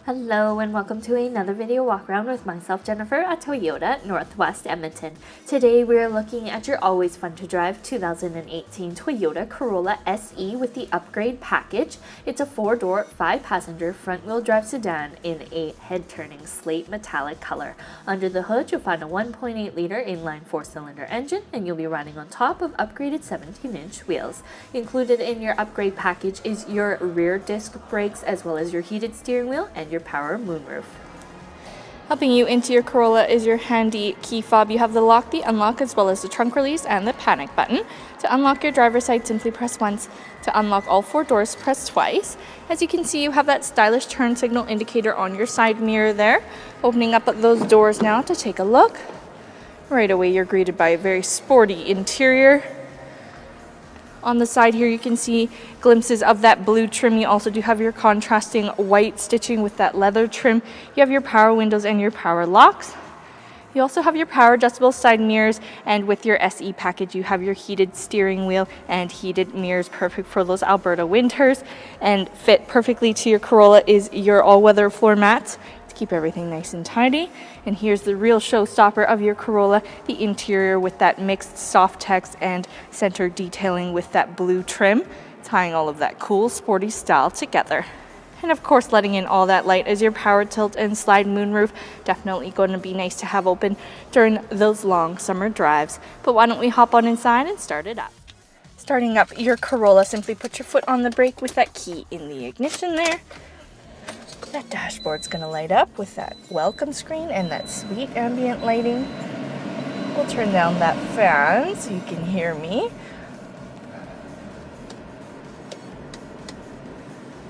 Hello and welcome to another video walk around with myself, Jennifer, at Toyota Northwest Edmonton. Today we are looking at your always fun to drive 2018 Toyota Corolla SE with the upgrade package. It's a 4-door, 5-passenger front-wheel drive sedan in a head-turning slate metallic color. Under the hood you'll find a 1.8-liter inline 4-cylinder engine, and you'll be riding on top of upgraded 17-inch wheels. Included in your upgrade package is your rear disc brakes as well as your heated steering wheel and your power moonroof. Helping you into your Corolla is your handy key fob. You have the lock, the unlock, as well as the trunk release and the panic button. To unlock your driver's side, simply press once. To unlock all 4 doors, press twice. As you can see, you have that stylish turn signal indicator on your side mirror there. Opening up those doors now to take a look. Right away you're greeted by a very sporty interior. On the side here you can see glimpses of that blue trim. You also do have your contrasting white stitching with that leather trim. You have your power windows and your power locks. You also have your power adjustable side mirrors, and with your SE package you have your heated steering wheel and heated mirrors, perfect for those Alberta winters. And fit perfectly to your Corolla is your all-weather floor mats to keep everything nice and tidy. And here's the real showstopper of your Corolla, the interior with that mixed soft text and center detailing with that blue trim, tying all of that cool sporty style together. And of course, letting in all that light is your power tilt and slide moonroof. Definitely going to be nice to have open during those long summer drives. But why don't we hop on inside and start it up. Starting up your Corolla, simply put your foot on the brake with that key in the ignition there. That dashboard's going to light up with that welcome screen and that sweet ambient lighting. We'll turn down that fan so you can hear me.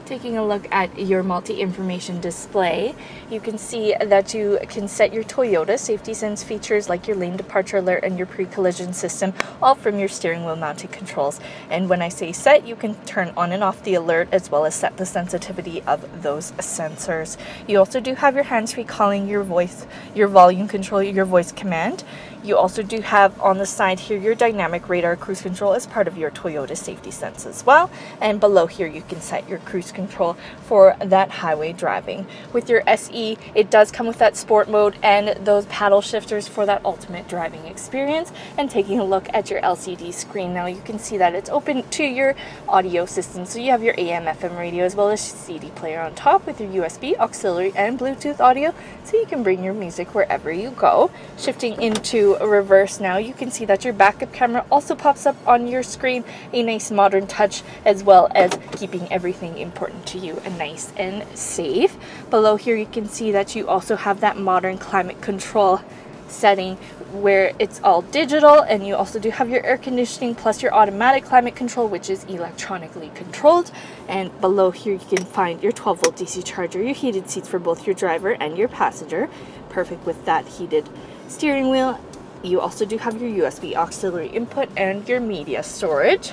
Taking a look at your multi-information display, you can see that you can set your Toyota safety sense features like your lane departure alert and your pre-collision system, all from your steering wheel mounted controls. And when I say set, you can turn on and off the alert as well as set the sensitivity of those sensors. You also do have your hands-free calling, your voice, your volume control, your voice command. You also do have on the side here your dynamic radar cruise control as part of your Toyota safety sense as well. And below here you can set your cruise control for that highway driving. With your SE, it does come with that sport mode and those paddle shifters for that ultimate driving experience. And taking a look at your LCD screen now, you can see that it's open to your audio system. So you have your AM, FM radio as well as CD player on top with your USB, auxiliary and Bluetooth audio, so you can bring your music wherever you go. Shifting into reverse now, you can see that your backup camera also pops up on your screen, a nice modern touch as well as keeping everything important to you and nice and safe. Below here you can see that you also have that modern climate control setting where it's all digital, and you also do have your air conditioning plus your automatic climate control, which is electronically controlled. And below here you can find your 12-volt DC charger, your heated seats for both your driver and your passenger, perfect with that heated steering wheel. You also do have your USB auxiliary input and your media storage.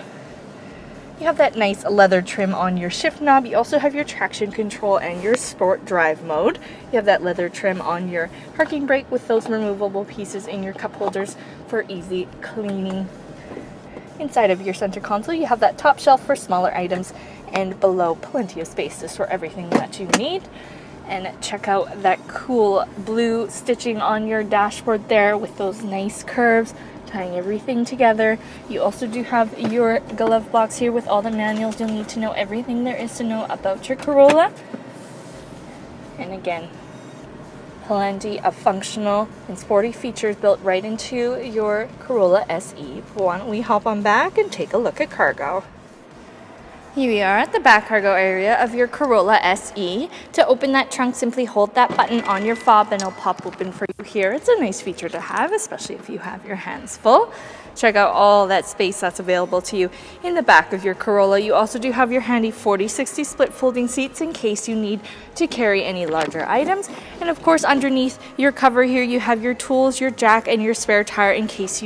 You have that nice leather trim on your shift knob. You also have your traction control and your sport drive mode. You have that leather trim on your parking brake with those removable pieces in your cup holders for easy cleaning. Inside of your center console, you have that top shelf for smaller items, and below plenty of space to store everything that you need. And check out that cool blue stitching on your dashboard there with those nice curves, tying everything together. You also do have your glove box here with all the manuals you'll need to know everything there is to know about your Corolla. And again, plenty of functional and sporty features built right into your Corolla SE. Why don't we hop on back and take a look at cargo. Here we are at the back cargo area of your Corolla SE. To open that trunk, simply hold that button on your fob and it'll pop open for you here. It's a nice feature to have, especially if you have your hands full. Check out all that space that's available to you in the back of your Corolla. You also do have your handy 40-60 split folding seats in case you need to carry any larger items. And of course, underneath your cover here, you have your tools, your jack, and your spare tire in case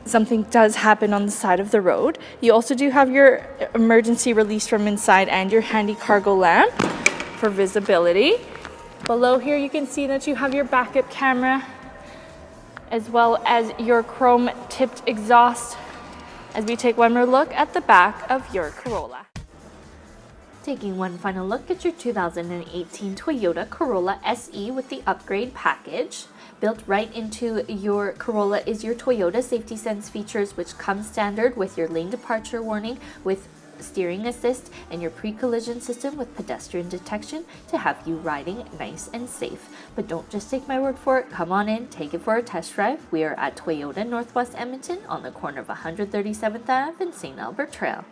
something does happen on the side of the road. You also do have your emergency release from inside and your handy cargo lamp for visibility. Below here you can see that you have your backup camera as well as your chrome tipped exhaust as we take one more look at the back of your Corolla. Taking one final look at your 2018 Toyota Corolla SE with the upgrade package. Built right into your Corolla is your Toyota Safety Sense features, which come standard with your lane departure warning, with steering assist, and your pre-collision system with pedestrian detection to have you riding nice and safe. But don't just take my word for it. Come on in, take it for a test drive. We are at Toyota Northwest Edmonton on the corner of 137th Ave and St. Albert Trail.